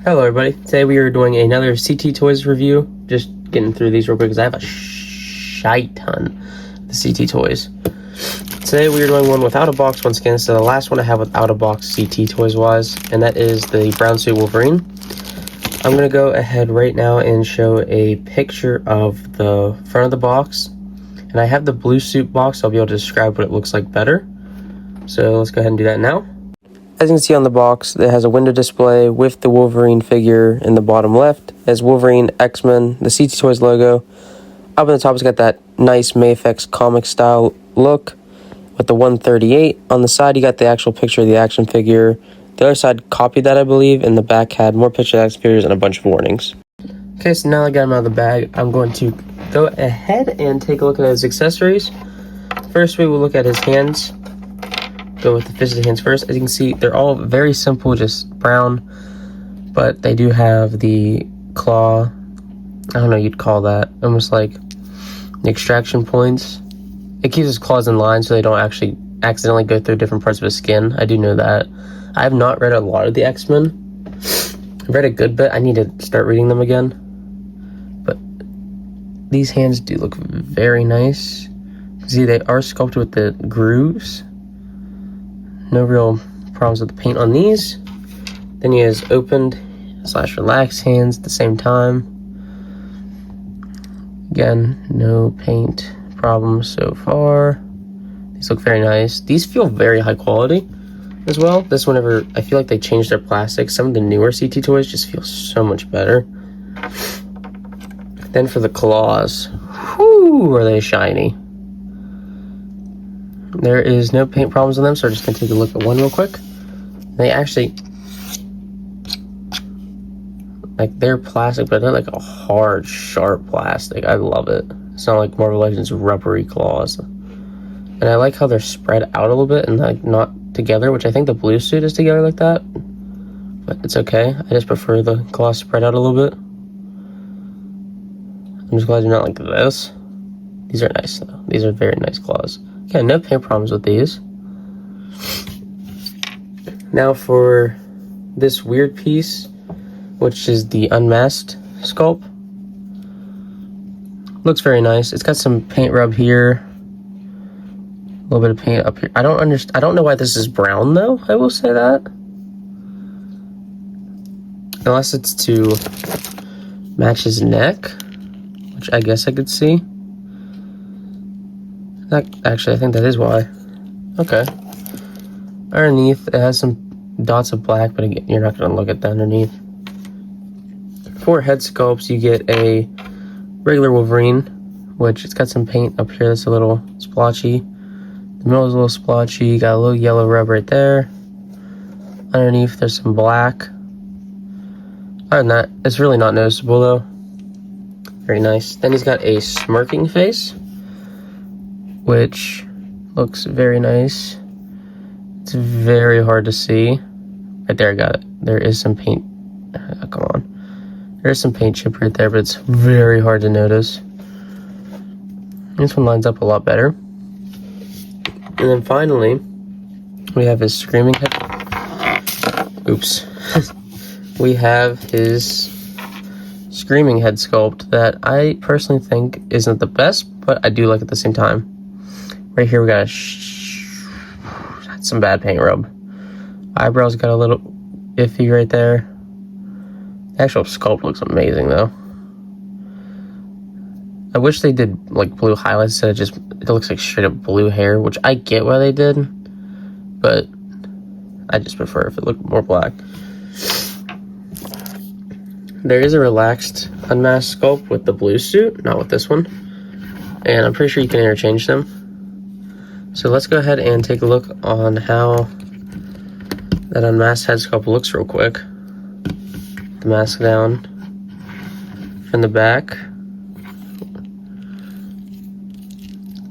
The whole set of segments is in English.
Hello everybody, today we are doing another CT Toys review. Just getting through these real quick because I have a shite ton of the CT Toys. Today we are doing one without a box once again, so the last one I have without a box CT Toys wise, and that is the brown suit Wolverine. I'm going to go ahead right now and show a picture of the front of the box, and I have the blue suit box, so I'll be able to describe what it looks like better. So let's go ahead and do that now. As you can see on the box, it has a window display with the Wolverine figure in the bottom left. It has Wolverine, X-Men, the CT Toys logo. Up in the top, it's got that nice Mafex comic style look with the 138. On the side, you got the actual picture of the action figure. The other side copied that, I believe, and the back had more pictures of action figures and a bunch of warnings. Okay, so now I got him out of the bag, I'm going to go ahead and take a look at his accessories. First, we will look at his hands. Go with the fisted hands first. As you can see, they're all very simple, just brown, but they do have the claw, I don't know you'd call that, almost like the extraction points. It keeps his claws in line so they don't actually accidentally go through different parts of his skin. I do know that. I have not read a lot of the X-Men. I've read a good bit. I need to start reading them again. But these hands do look very nice. See, they are sculpted with the grooves. No real problems with the paint on these. Then he has opened / relaxed hands at the same time. Again, no paint problems so far. These look very nice. These feel very high quality as well. This whenever I feel like they changed their plastic. Some of the newer CT toys just feel so much better. Then for the claws, whoo, are they shiny. There is no paint problems on them, so we're just going to take a look at one real quick. They actually, like, they're plastic, but they're like a hard, sharp plastic. I love it. It's not like Marvel Legends rubbery claws. And I like how they're spread out a little bit and like not together, which I think the blue suit is together like that. But it's okay. I just prefer the claws spread out a little bit. I'm just glad they're not like this. These are nice though. These are very nice claws. Okay, no paint problems with these. Now for this weird piece, which is the unmasked sculpt. Looks very nice. It's got some paint rub here. A little bit of paint up here. I don't know why this is brown though, I will say that. Unless it's to match his neck, which I guess I could see. Actually, I think that is why. Okay. Underneath, it has some dots of black, but again, you're not going to look at that underneath. For head sculpts, you get a regular Wolverine, which it's got some paint up here that's a little splotchy. The middle is a little splotchy. Got a little yellow rub right there. Underneath, there's some black. Other than that, it's really not noticeable though. Very nice. Then he's got a smirking face, which looks very nice. It's very hard to see. Right there, I got it. There is some paint. Oh, come on. There's some paint chip right there, but it's very hard to notice. This one lines up a lot better. And then finally, we have his screaming head. Oops. We have his screaming head sculpt that I personally think isn't the best, but I do like at the same time. Right here we got some bad paint rub. Eyebrows got a little iffy right there. The actual sculpt looks amazing though. I wish they did like blue highlights instead of just, it looks like straight up blue hair, which I get why they did, but I just prefer if it looked more black. There is a relaxed unmasked sculpt with the blue suit, not with this one, and I'm pretty sure you can interchange them. So let's go ahead and take a look on how that unmasked head sculpt looks real quick. The mask down from the back.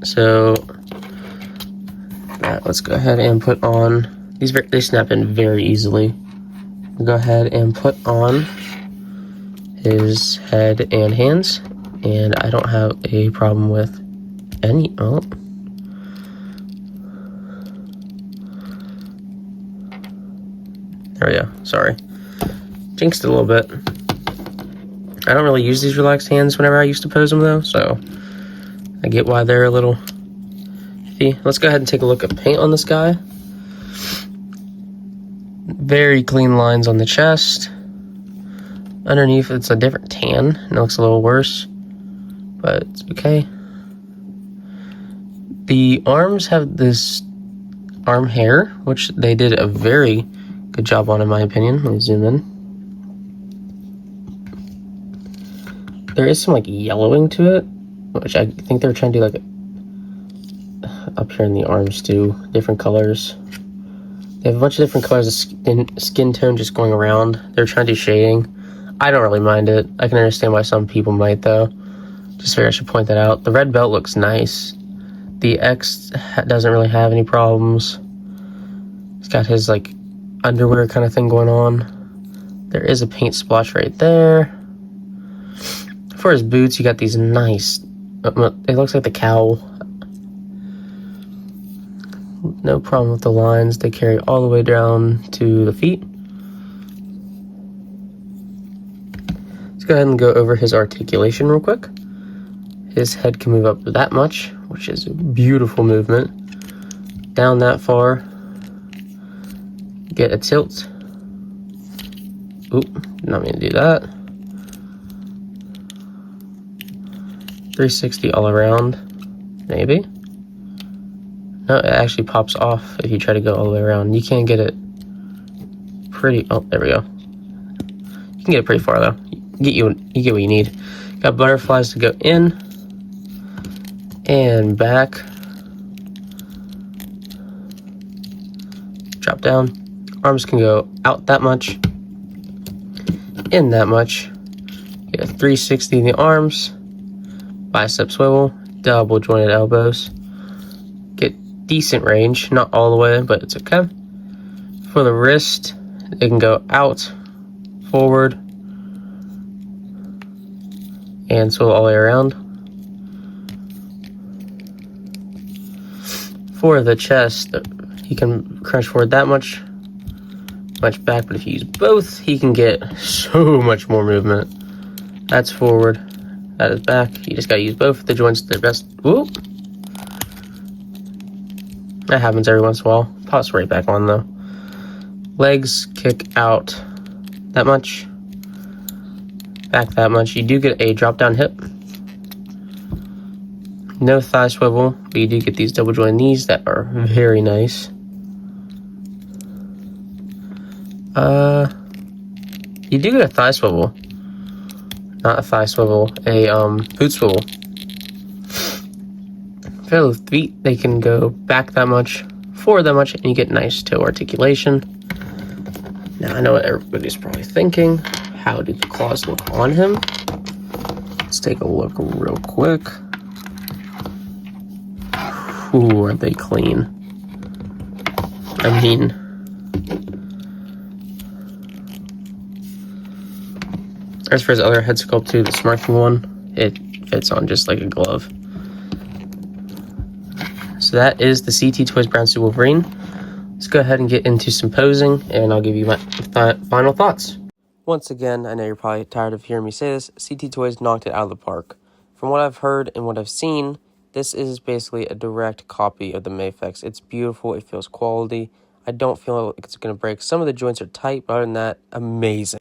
So let's go ahead and put on these. They snap in very easily. We'll go ahead and put on his head and hands, and I don't have a problem with any. Oh. There we go, sorry. Jinxed it a little bit. I don't really use these relaxed hands whenever I used to pose them though, so I get why they're a little iffy. Let's go ahead and take a look at paint on this guy. Very clean lines on the chest. Underneath, it's a different tan. It looks a little worse, but it's okay. The arms have this arm hair, which they did a very good job on, in my opinion. Let me zoom in. There is some like yellowing to it, which I think they're trying to do like up here in the arms too. Different colors. They have a bunch of different colors of skin tone just going around. They're trying to do shading. I don't really mind it. I can understand why some people might though. Just figured I should point that out. The red belt looks nice. The X doesn't really have any problems. He's got his like underwear kind of thing going on. There is a paint splotch right there. For his boots, you got these nice, it looks like the cowl. No problem with the lines. They carry all the way down to the feet. Let's go ahead and go over his articulation real quick. His head can move up that much, which is a beautiful movement. Down that far. Get a tilt. Oop, not mean to do that. 360 all around, maybe. No, it actually pops off if you try to go all the way around. You can get it pretty, oh, there we go. You can get it pretty far though. You get what you need. Got butterflies to go in and back. Drop down. Arms can go out that much, in that much. Get a 360 in the arms. Bicep swivel, double jointed elbows. Get decent range, not all the way, but it's okay. For the wrist, it can go out, forward, and swivel all the way around. For the chest, he can crunch forward that much back, but if you use both, he can get so much more movement. That's forward. That is back. You just gotta use both of the joints to their best. Whoop. That happens every once in a while. Pops right back on though. Legs kick out that much. Back that much. You do get a drop down hip. No thigh swivel, but you do get these double jointed knees that are very nice. You do get a thigh swivel. Not a thigh swivel, a boot swivel. For the feet, they can go back that much, forward that much, and you get nice toe articulation. Now I know what everybody's probably thinking. How do the claws look on him? Let's take a look real quick. Ooh, are they clean? I mean, as for his other head sculpt too, the smirking one, it fits on just like a glove. So that is the CT Toys Brown Suit Wolverine. Let's go ahead and get into some posing, and I'll give you my final thoughts. Once again, I know you're probably tired of hearing me say this, CT Toys knocked it out of the park. From what I've heard and what I've seen, this is basically a direct copy of the Mafex. It's beautiful, it feels quality. I don't feel like it's going to break. Some of the joints are tight, but other than that, amazing.